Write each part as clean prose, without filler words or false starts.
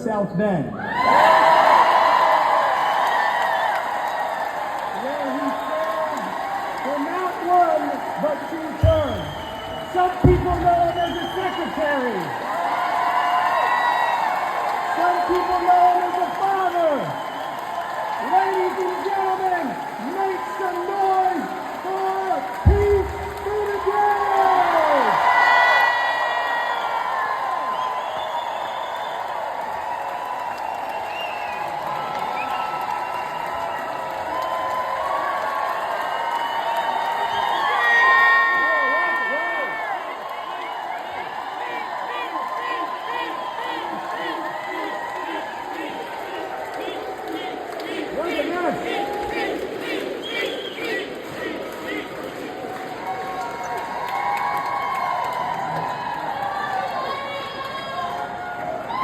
South Bend, where he served for not one, but 2 terms. Some people know him as a secretary. Some people know him as a father. Ladies and gentlemen, make some noise for Pete Buttigieg!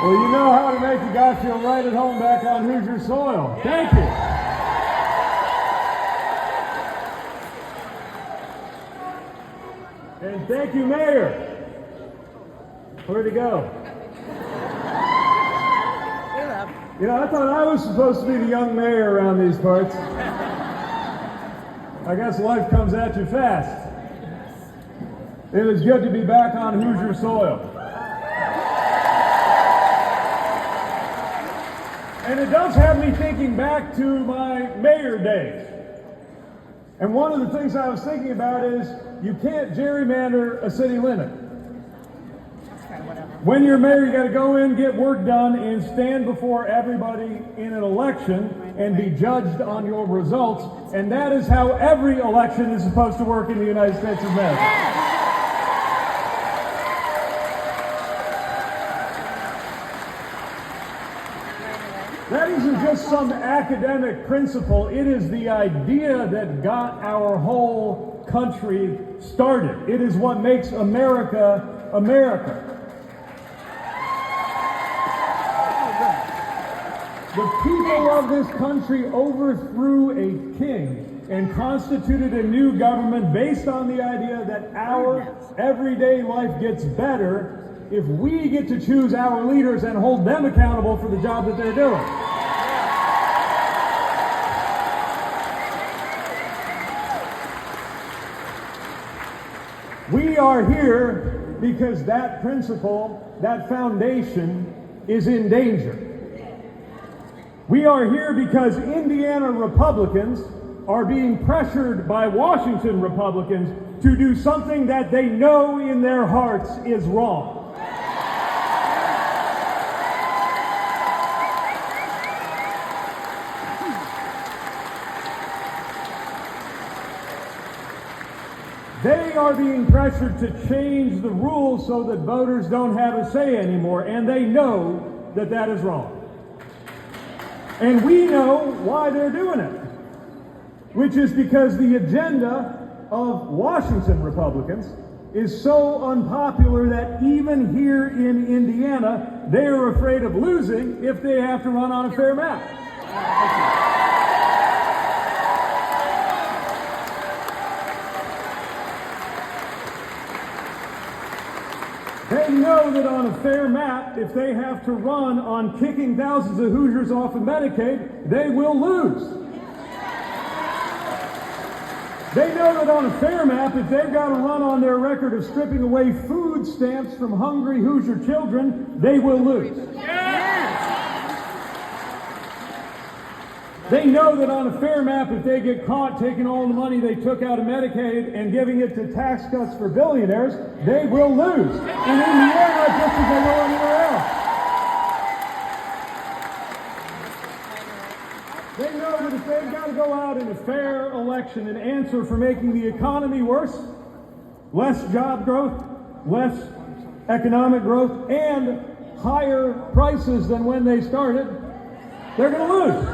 Well, you know how to make a guy feel right at home back on Hoosier soil. Thank you. And thank you, Mayor. Where'd he go? You know, I thought I was supposed to be the young mayor around these parts. I guess life comes at you fast. It was good to be back on Hoosier soil. And it does have me thinking back to my mayor days. And one of the things I was thinking about is you can't gerrymander a city limit. When you're mayor, you got to go in, get work done, and stand before everybody in an election and be judged on your results. And that is how every election is supposed to work in the United States of America. That isn't just some academic principle. It is the idea that got our whole country started. It is what makes America, America. The people of this country overthrew a king and constituted a new government based on the idea that our everyday life gets better if we get to choose our leaders and hold them accountable for the job that they're doing. We are here because that principle, that foundation, is in danger. We are here because Indiana Republicans are being pressured by Washington Republicans to do something that they know in their hearts is wrong. They are being pressured to change the rules so that voters don't have a say anymore, and they know that that is wrong. And we know why they're doing it, which is because the agenda of Washington Republicans is so unpopular that even here in Indiana, they are afraid of losing if they have to run on a fair map. They know that on a fair map, if they have to run on kicking thousands of Hoosiers off of Medicaid, they will lose. They know that on a fair map, if they've got to run on their record of stripping away food stamps from hungry Hoosier children, they will lose. They know that on a fair map, if they get caught taking all the money they took out of Medicaid and giving it to tax cuts for billionaires, they will lose. In Indiana, just as they will anywhere else. They know that if they've got to go out in a fair election and answer for making the economy worse, less job growth, less economic growth, and higher prices than when they started, they're going to lose.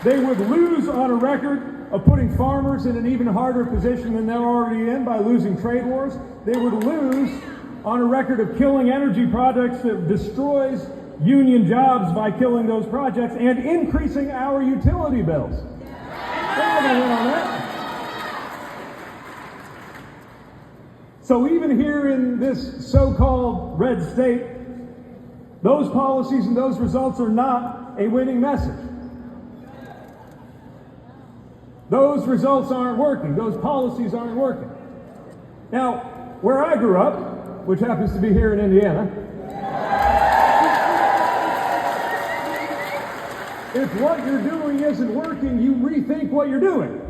They would lose on a record of putting farmers in an even harder position than they're already in by losing trade wars. They would lose on a record of killing energy projects that destroys union jobs by killing those projects and increasing our utility bills. They're not going to win on that. So even here in this so-called red state, those policies and those results are not a winning message. Those results aren't working. Those policies aren't working. Now, where I grew up, which happens to be here in Indiana, if what you're doing isn't working, you rethink what you're doing.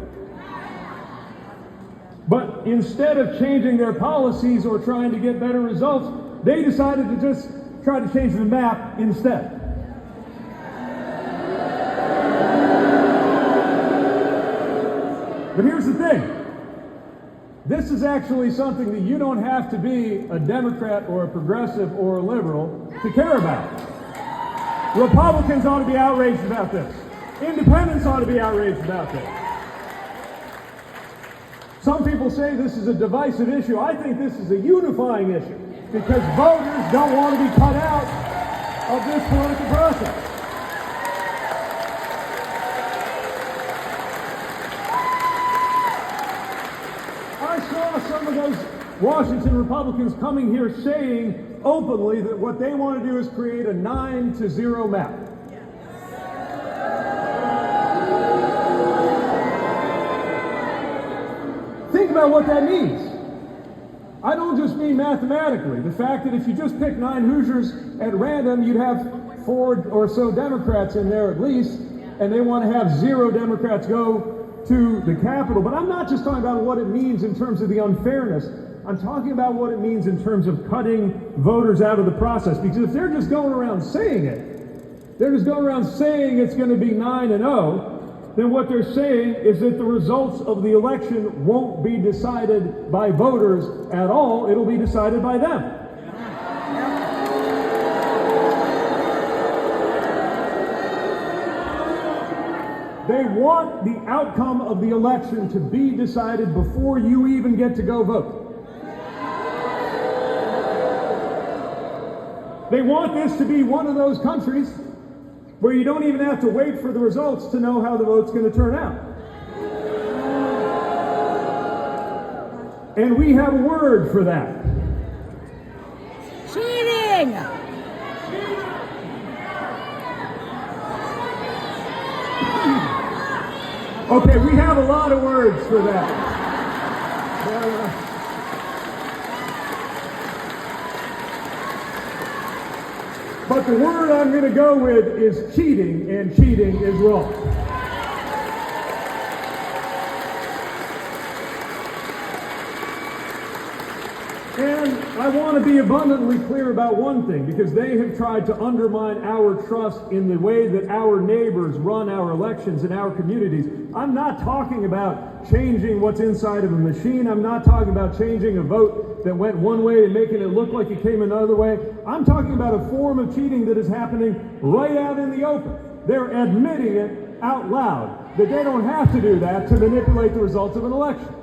But instead of changing their policies or trying to get better results, they decided to just try to change the map instead. But here's the thing. This is actually something that you don't have to be a Democrat or a progressive or a liberal to care about. Republicans ought to be outraged about this. Independents ought to be outraged about this. Some people say this is a divisive issue. I think this is a unifying issue because voters don't want to be cut out of this political process. I saw some of those Washington Republicans coming here saying openly that what they want to do is create a 9-0 map. Think about what that means. I don't just mean mathematically. The fact that if you just pick 9 Hoosiers at random, you'd have 4 or so Democrats in there at least, and they want to have 0 Democrats go to the Capitol. But I'm not just talking about what it means in terms of the unfairness. I'm talking about what it means in terms of cutting voters out of the process. Because if they're just going around saying it, they're just going around saying it's going to be 9-0, then what they're saying is that the results of the election won't be decided by voters at all. It'll be decided by them. They want the outcome of the election to be decided before you even get to go vote. They want this to be one of those countries where you don't even have to wait for the results to know how the vote's going to turn out. And we have a word for that. Cheating! Okay, we have a lot of words for that. But the word I'm going to go with is cheating, and cheating is wrong. And I want to be abundantly clear about one thing, because they have tried to undermine our trust in the way that our neighbors run our elections in our communities. I'm not talking about changing what's inside of a machine. I'm not talking about changing a vote that went one way and making it look like it came another way. I'm talking about a form of cheating that is happening right out in the open. They're admitting it out loud, that they don't have to do that to manipulate the results of an election.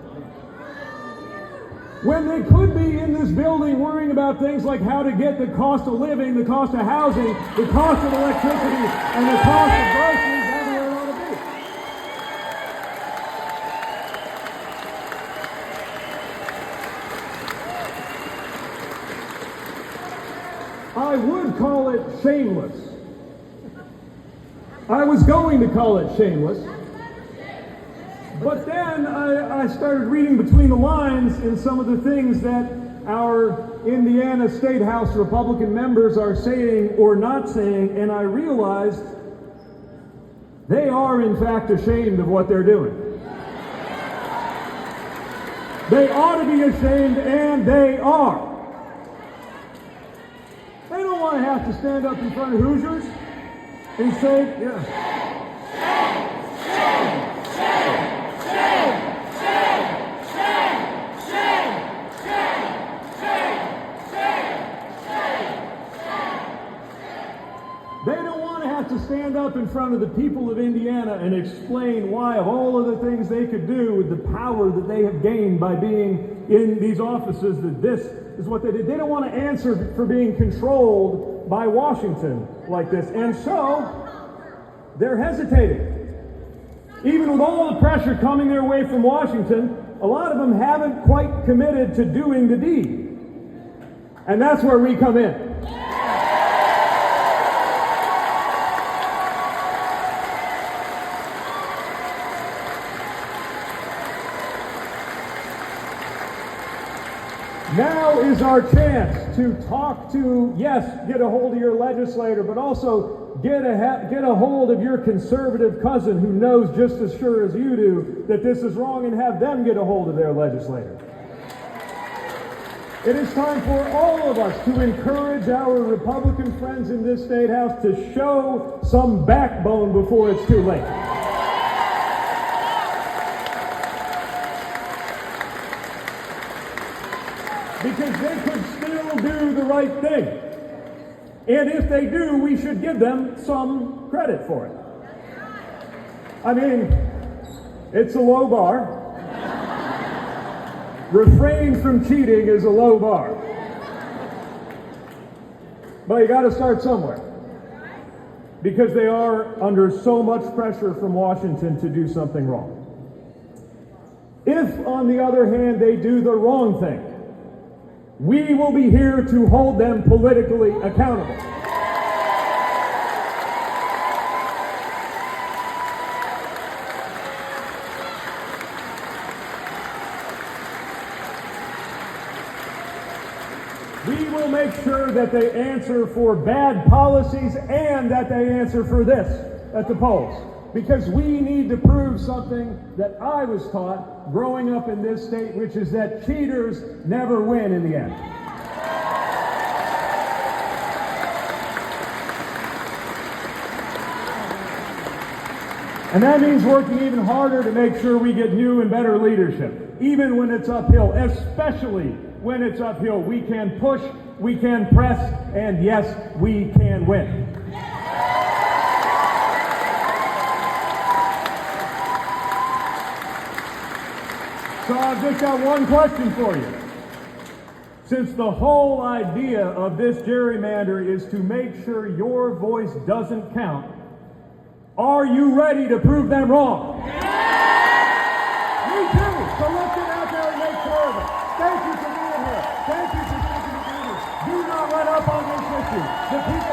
When they could be in this building worrying about things like how to get the cost of living, the cost of housing, the cost of electricity, and the cost of groceries everywhere it ought to be. I would call it shameless. I was going to call it shameless. But then I started reading between the lines in some of the things that our Indiana Statehouse Republican members are saying or not saying, and I realized they are in fact ashamed of what they're doing. They ought to be ashamed, and they are. They don't want to have to stand up in front of Hoosiers and say, yeah. They don't want to have to stand up in front of the people of Indiana and explain why, of all of the things they could do with the power that they have gained by being in these offices, that this is what they did. They don't want to answer for being controlled by Washington like this. And so, they're hesitating. Even with all the pressure coming their way from Washington, a lot of them haven't quite committed to doing the deed. And that's where we come in. Now is our chance to talk to, yes, get a hold of your legislator, but also get a hold of your conservative cousin who knows just as sure as you do that this is wrong, and have them get a hold of their legislator. It is time for all of us to encourage our Republican friends in this state house to show some backbone before it's too late. Because they could still do the right thing. And if they do, we should give them some credit for it. I mean, it's a low bar. Refrain from cheating is a low bar. But you got to start somewhere. Because they are under so much pressure from Washington to do something wrong. If, on the other hand, they do the wrong thing, we will be here to hold them politically accountable. We will make sure that they answer for bad policies and that they answer for this at the polls. Because we need to prove something that I was taught growing up in this state, which is that cheaters never win in the end. And that means working even harder to make sure we get new and better leadership, even when it's uphill, especially when it's uphill. We can push, we can press, and yes, we can win. So I've just got one question for you. Since the whole idea of this gerrymander is to make sure your voice doesn't count, are you ready to prove them wrong? Me too. So let's get out there and make sure of it. Thank you for being here. Thank you for taking the meeting. Do not let up on this issue. The people